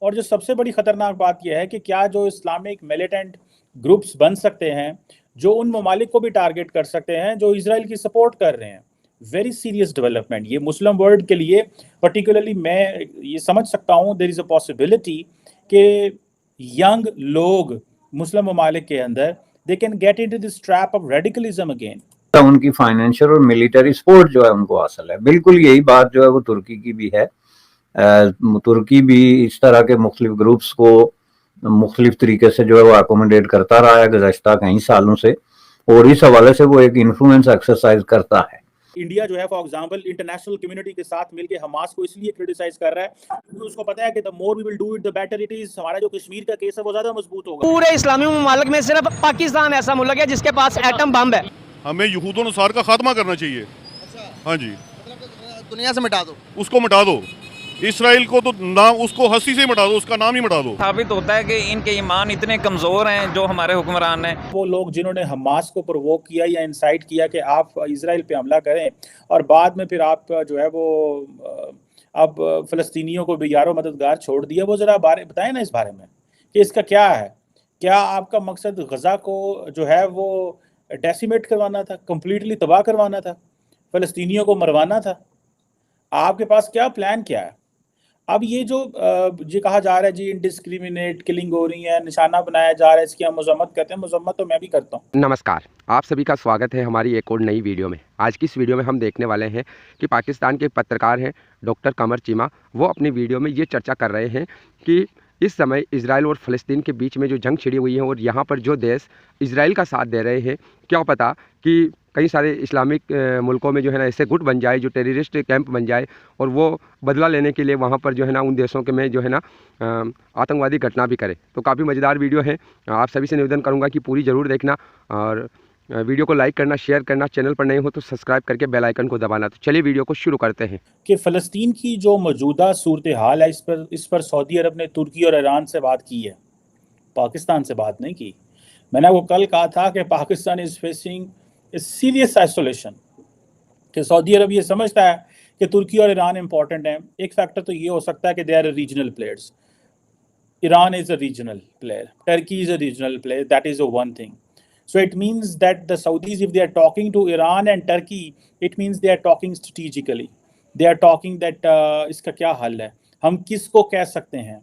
और जो सबसे बड़ी खतरनाक बात यह है कि क्या जो इस्लामिक मिलिटेंट ग्रुप्स बन सकते हैं जो उन ममालिक को भी टारगेट कर सकते हैं जो इसराइल की सपोर्ट कर रहे हैं। वेरी सीरियस डेवलपमेंट ये मुस्लिम वर्ल्ड के लिए, पर्टिकुलरली मैं ये समझ सकता हूँ देयर इज़ अ पॉसिबिलिटी कि यंग लोग मुस्लिम ममालिक के अंदर they can get into this trap of radicalism again. उनकी फाइनेंशियल और मिलिट्री सपोर्ट जो है उनको हासिल है। बिल्कुल यही बात जो है वो तुर्की की भी है। तुर्की भी इस तरह के मुख्तलिफ ग्रुप्स को मुख्तलिफ तरीके से जो है वो अकोमोडेट करता रहा है गुज़श्ता कई सालों से, और इस हवाले से वो एक इन्फ्लुएंस एक्सरसाइज करता है। इंडिया जो है फॉर एग्जांपल इंटरनेशनल कम्युनिटी के साथ मिलकर हमास को इसलिए क्रिटिसाइज कर रहा है क्योंकि उसको पता है कि the more we will do it the better it is. हमारा जो कश्मीर का केस है वो ज्यादा मजबूत होगा। पूरे इस्लामी ममालिक में सिर्फ पाकिस्तान ऐसा मुल्क है जिसके पास एटम बम है। हमें यहूद नसार का खात्मा करना चाहिए। हाँ जी, दुनिया से मिटा दो, उसको मिटा दो। इसराइल को तो नाम उसको हंसी से मिटा दो, उसका नाम ही मिटा दो। साबित होता है कि इनके ईमान इतने कमज़ोर हैं जो हमारे हुक्मरान हैं। वो लोग जिन्होंने हमास को प्रोवोक किया या इंसाइट किया कि आप इसराइल पे हमला करें और बाद में फिर आप जो है वो अब फ़लस्तीनियों को भी यारो मददगार छोड़ दिया, वो ज़रा बताएं ना इस बारे में कि इसका क्या है। क्या आपका मकसद गज़ा को जो है वो डेसिमेट करवाना था, कम्प्लीटली तबाह करवाना था, फ़लस्तीनियों को मरवाना था? आपके पास क्या प्लान क्या है? अब ये जो जी कहा जा रहा है जी इनडिस्क्रिमिनेट किलिंग हो रही है, निशाना बनाया जा रहा है, इसकी हम मजम्मत करते हैं। मजम्मत तो मैं भी करता हूँ। नमस्कार, आप सभी का स्वागत है हमारी एक और नई वीडियो में। आज की इस वीडियो में हम देखने वाले हैं कि पाकिस्तान के पत्रकार हैं डॉक्टर कमर चीमा, वो अपनी वीडियो में ये चर्चा कर रहे हैं कि इस समय इजराइल और फ़लस्तीन के बीच में जो जंग छिड़ी हुई है और यहाँ पर जो देश इजराइल का साथ दे रहे हैं, क्या पता कि कई सारे इस्लामिक मुल्कों में जो है ना ऐसे गुट बन जाए, जो टेररिस्ट कैंप बन जाए और वो बदला लेने के लिए वहाँ पर जो है ना उन देशों के में जो है ना आतंकवादी घटना भी करे। तो काफ़ी मज़ेदार वीडियो है, आप सभी से निवेदन करूँगा कि पूरी ज़रूर देखना और वीडियो को लाइक करना, शेयर करना, चैनल पर नए हो तो सब्सक्राइब करके बेल आइकन को दबाना। तो चलिए वीडियो को शुरू करते हैं। कि फ़लस्तीन की जो मौजूदा सूरत हाल है इस पर सऊदी अरब ने तुर्की और ईरान से बात की है, पाकिस्तान से बात नहीं की। मैंने वो कल कहा था कि Pakistan is facing a serious isolation, कि सऊदी अरब ये समझता है कि तुर्की और ईरान इंपॉर्टेंट हैं। एक फैक्टर तो ये हो सकता है कि they are regional players. Iran is a regional player. Turkey is a regional player. That is the one thing. So it means that the Saudis, if they are talking to Iran and Turkey, it means they are talking strategically. They are talking that इसका क्या हल है, हम किसको कह सकते हैं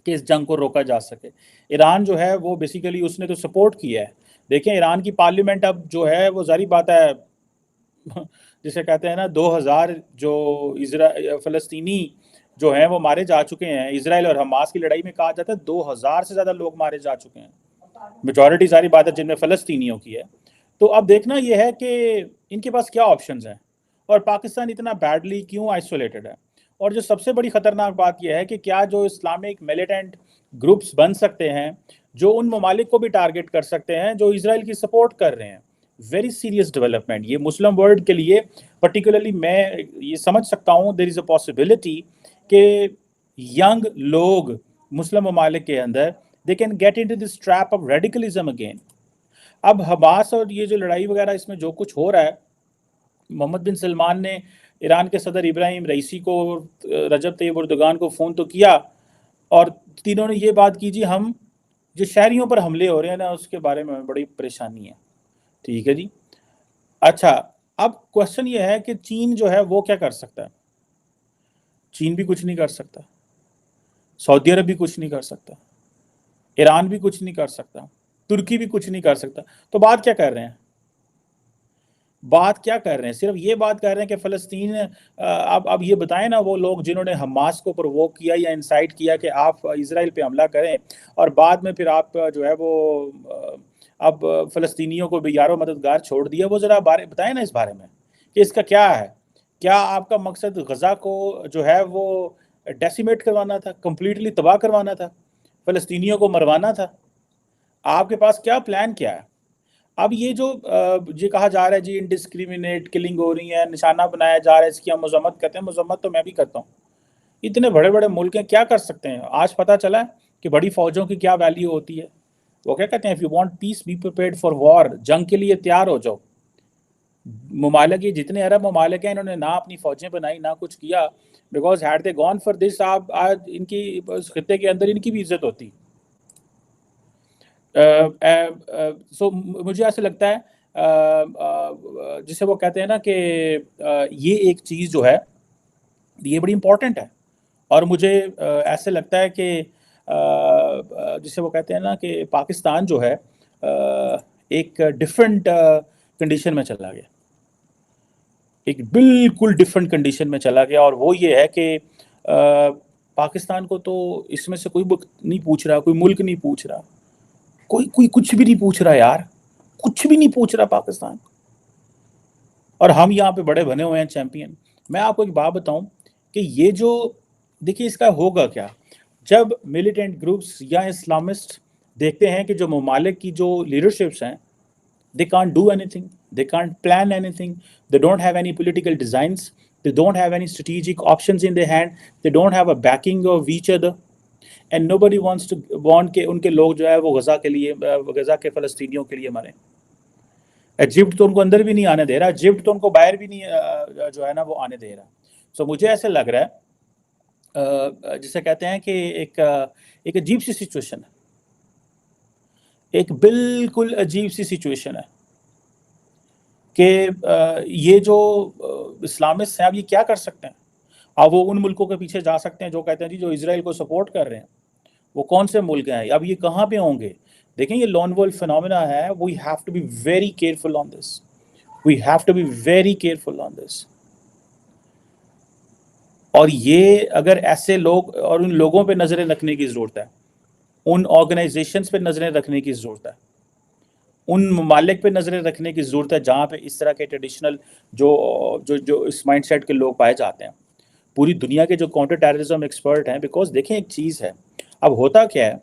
कि इस जंग को रोका जा सके। ईरान जो है वो बेसिकली उसने तो सपोर्ट किया है। देखें ईरान की पार्लियामेंट अब जो है वो जारी बात है जिसे कहते हैं ना 2000 जो फ़लस्तीनी जो हैं वो मारे जा चुके हैं। इसराइल और हमास की लड़ाई में कहा जाता है 2000 से ज़्यादा लोग मारे जा चुके हैं, मेजॉरिटी सारी बात है जिनमें फ़लस्तीनियों की है। तो अब देखना यह है कि इनके पास क्या ऑप्शंस हैं और पाकिस्तान इतना बैडली क्यों आइसोलेटेड है। और जो सबसे बड़ी ख़तरनाक बात यह है कि क्या जो इस्लामिक मिलिटेंट ग्रुप्स बन सकते हैं जो उन ममालिक को भी टारगेट कर सकते हैं जो इसराइल की सपोर्ट कर रहे हैं। वेरी सीरियस डेवलपमेंट ये मुस्लिम वर्ल्ड के लिए, पर्टिकुलरली मैं ये समझ सकता हूँ देयर इज़ अ पॉसिबिलिटी कि यंग लोग मुस्लिम ममालिक के अंदर they can get into this trap of radicalism again. अब हमास और ये जो लड़ाई वगैरह इसमें जो कुछ हो रहा है, मोहम्मद बिन सलमान ने ईरान के सदर इब्राहिम रईसी को, रजब तैयब एर्दोगान को फ़ोन तो किया और तीनों ने ये बात की जी हम जो शहरियों पर हमले हो रहे हैं ना उसके बारे में बड़ी परेशानी है। ठीक है जी। अच्छा, अब क्वेश्चन ये है कि चीन जो है वो क्या कर सकता है। चीन भी कुछ नहीं कर सकता, सऊदी अरब भी कुछ नहीं कर सकता, ईरान भी कुछ नहीं कर सकता, तुर्की भी कुछ नहीं कर सकता। तो बात क्या कर रहे हैं, बात क्या कर रहे हैं? सिर्फ ये बात कर रहे हैं कि फ़लस्तीन अब ये बताएं ना वो लोग जिन्होंने हमास को प्रोवोक किया या इंसाइट किया कि आप इसराइल पे हमला करें और बाद में फिर आप जो है वो अब फ़लस्तीनियों को भी यारो मददगार छोड़ दिया, वो ज़रा बताएं ना इस बारे में कि इसका क्या है। क्या आपका मकसद गज़ा को जो है वो डेसिमेट करवाना था, कम्प्लीटली तबाह करवाना था, फ़लस्तीनियों को मरवाना था? आपके पास क्या प्लान क्या है? अब ये जो जी कहा जा रहा है जी इनडिस्क्रिमिनेट किलिंग हो रही है, निशाना बनाया जा रहा है, इसकी हम मजम्मत करते हैं। मजम्मत तो मैं भी करता हूँ। इतने बड़े बड़े मुल्क हैं, क्या कर सकते हैं? आज पता चला है कि बड़ी फ़ौजों की क्या वैल्यू होती है। वो क्या कहते हैं, if you want piece be prepared for war, जंग के लिए तैयार हो जाओ। ममालिक, ये जितने अरब ममालिक हैं इन्होंने ना अपनी फ़ौजें बनाई ना कुछ किया, because had they gone for this, आप आज इनकी इस खित्ते के अंदर इनकी भी इज्जत होती। सो मुझे ऐसे लगता है जिसे वो कहते हैं ना कि ये एक चीज़ जो है ये बड़ी इम्पोर्टेंट है, और मुझे ऐसे लगता है कि जिसे वो कहते हैं ना कि पाकिस्तान जो है एक डिफरेंट कंडीशन में चला गया, एक बिल्कुल डिफरेंट कंडीशन में चला गया। और वो ये है कि पाकिस्तान को तो इसमें से कोई नहीं पूछ रहा, कोई मुल्क नहीं पूछ रहा, कोई कुछ भी नहीं पूछ रहा यार, कुछ भी नहीं पूछ रहा पाकिस्तान। और हम यहाँ पे बड़े बने हुए हैं चैंपियन। मैं आपको एक बात बताऊं कि ये जो देखिए इसका होगा क्या, जब मिलिटेंट ग्रुप्स या इस्लामिस्ट देखते हैं कि जो ममालिक की जो लीडरशिप्स हैं, they can't do anything, they can't plan anything, they don't have any political designs, they don't have any strategic options in their hand, they don't have a backing of each other, and nobody wants to want के उनके लोग जो है वो गजा के लिए, गजा के फ़लस्तीनियों के लिए मरें। इजिप्ट तो उनको अंदर भी नहीं आने दे रहा, इजिप्ट तो उनको बाहर भी नहीं जो है ना वो आने दे रहा। सो मुझे ऐसे लग रहा है जिसे कहते हैं कि एक अजीब सी सिचुएशन है, एक बिल्कुल अजीब सी सिचुएशन है कि ये जो इस्लामिस्ट हैं अब ये क्या कर सकते हैं। अब वो उन मुल्कों के पीछे जा सकते हैं जो कहते हैं जी जो इजराइल को सपोर्ट कर रहे हैं, वो कौन से मुल्क हैं, अब ये कहाँ पे होंगे। देखें ये लॉन वोल्फ फिनोमेना है, we have to be very careful on this, we have to be very careful on this. और ये अगर ऐसे लोग, और उन लोगों पे नजरें रखने की जरूरत है, उन ऑर्गेनाइजेशंस पे नजरें रखने की जरूरत है, उन ममालिक पे नजरें रखने की जरूरत है जहाँ पे इस तरह के ट्रेडिशनल जो इस माइंडसेट के लोग पाए जाते हैं। पूरी दुनिया के जो काउंटर टेररिज्म एक्सपर्ट हैं, बिकॉज देखें एक चीज़ है, अब होता क्या है,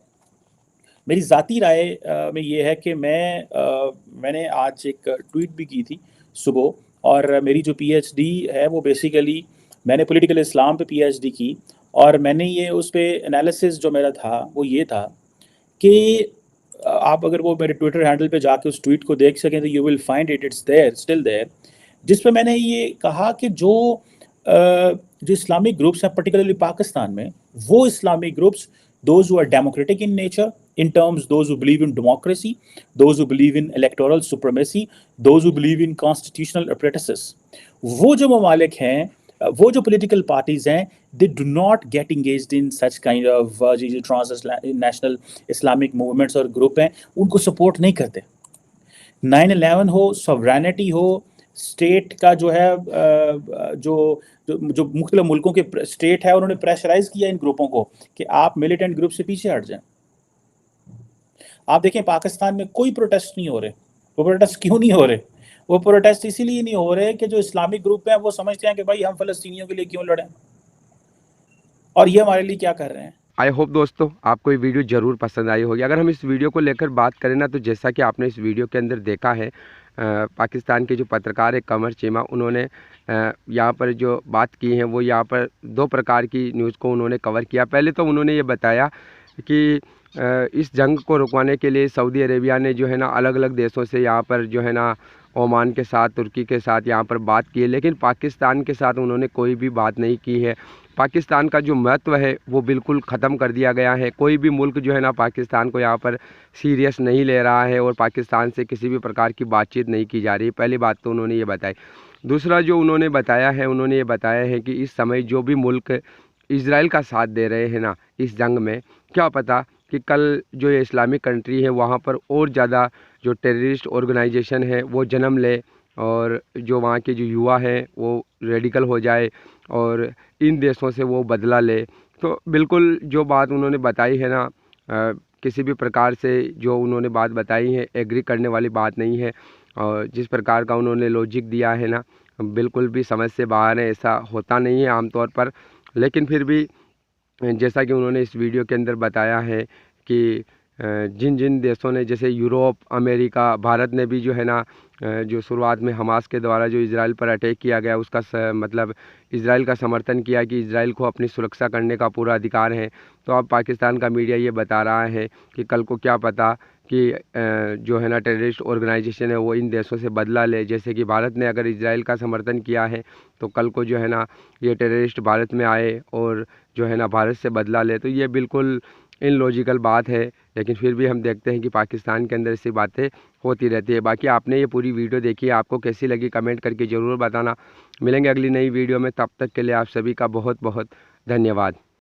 मेरी ज़ाती राय में ये है कि मैंने आज एक ट्वीट भी की थी सुबह, और मेरी जो पीएचडी है वो बेसिकली मैंने पॉलिटिकल इस्लाम पे पीएचडी की, और मैंने ये उस पे एनालिसिस जो मेरा था वो ये था कि आप अगर वो मेरे ट्विटर हैंडल पे जाके उस ट्वीट को देख सकें तो you will find it's there, still there, जिस पे मैंने ये कहा कि जो इस्लामिक ग्रुप्स हैं पर्टिकुलरली पाकिस्तान में, वो Islamic groups, those who are democratic in nature, in terms those who believe in democracy, those who believe in electoral supremacy, those who believe in constitutional apparatuses, वो जो ममालिक हैं, वो जो political parties हैं, they do not get engaged in such kind of transnational Islamic movements और group हैं, उनको support नहीं करते। 9/11 हो, sovereignty हो, स्टेट का जो है जो मुख्तलिफ मुल्कों के स्टेट है, उन्होंने प्रेशराइज किया इन ग्रुपों को कि आप मिलिटेंट ग्रुप से पीछे हट जाएं। आप देखें पाकिस्तान में कोई प्रोटेस्ट नहीं हो रहे। वो प्रोटेस्ट क्यों नहीं हो रहे? वो प्रोटेस्ट इसीलिए नहीं हो रहे कि जो इस्लामिक ग्रुप हैं वो समझते हैं कि भाई हम फ़लस्तीनियों के लिए क्यों लड़ें, और ये हमारे लिए क्या कर रहे हैं। आई होप दोस्तों आपको ये वीडियो ज़रूर पसंद आई होगी। अगर हम इस वीडियो को लेकर बात करें ना, तो जैसा कि आपने इस वीडियो के अंदर देखा है, पाकिस्तान के जो पत्रकार है कमर चीमा, उन्होंने यहाँ पर जो बात की है वो यहाँ पर दो प्रकार की न्यूज़ को उन्होंने कवर किया। पहले तो उन्होंने ये बताया कि इस जंग को रुकवाने के लिए सऊदी अरेबिया ने जो है ना अलग अलग देशों से यहाँ पर जो है ना ओमान के साथ, तुर्की के साथ यहाँ पर बात की है, लेकिन पाकिस्तान के साथ उन्होंने कोई भी बात नहीं की है। पाकिस्तान का जो महत्व है वो बिल्कुल ख़त्म कर दिया गया है। कोई भी मुल्क जो है ना पाकिस्तान को यहाँ पर सीरियस नहीं ले रहा है, और पाकिस्तान से किसी भी प्रकार की बातचीत नहीं की जा रही। पहली बात तो उन्होंने ये बताई। दूसरा जो उन्होंने बताया है, उन्होंने ये बताया है कि इस समय जो भी मुल्क इजराइल का साथ दे रहे हैं ना इस जंग में, क्या पता कि कल जो ये इस्लामिक कंट्री है वहाँ पर और ज़्यादा जो टेररिस्ट ऑर्गेनाइजेशन है वो जन्म ले, और जो वहाँ के जो युवा हैं वो रेडिकल हो जाए और इन देशों से वो बदला ले। तो बिल्कुल जो बात उन्होंने बताई है ना, किसी भी प्रकार से जो उन्होंने बात बताई है एग्री करने वाली बात नहीं है, और जिस प्रकार का उन्होंने लॉजिक दिया है ना बिल्कुल भी समझ से बाहर है। ऐसा होता नहीं है आमतौर पर, लेकिन फिर भी जैसा कि उन्होंने इस वीडियो के अंदर बताया है कि जिन जिन देशों ने, जैसे यूरोप, अमेरिका, भारत ने भी जो है ना जो शुरुआत में हमास के द्वारा जो इजराइल पर अटैक किया गया उसका मतलब इजराइल का समर्थन किया कि इजराइल को अपनी सुरक्षा करने का पूरा अधिकार है। तो अब पाकिस्तान का मीडिया ये बता रहा है कि कल को क्या पता कि जो है ना टेररिस्ट ऑर्गेनाइजेशन है वो इन देशों से बदला ले। जैसे कि भारत ने अगर इजराइल का समर्थन किया है तो कल को जो है ना ये टेररिस्ट भारत में आए और जो है ना भारत से बदला ले, तो ये बिल्कुल इनलॉजिकल बात है। लेकिन फिर भी हम देखते हैं कि पाकिस्तान के अंदर ऐसी बातें होती रहती है। बाकी आपने ये पूरी वीडियो देखी है, आपको कैसी लगी कमेंट करके ज़रूर बताना। मिलेंगे अगली नई वीडियो में, तब तक के लिए आप सभी का बहुत बहुत धन्यवाद।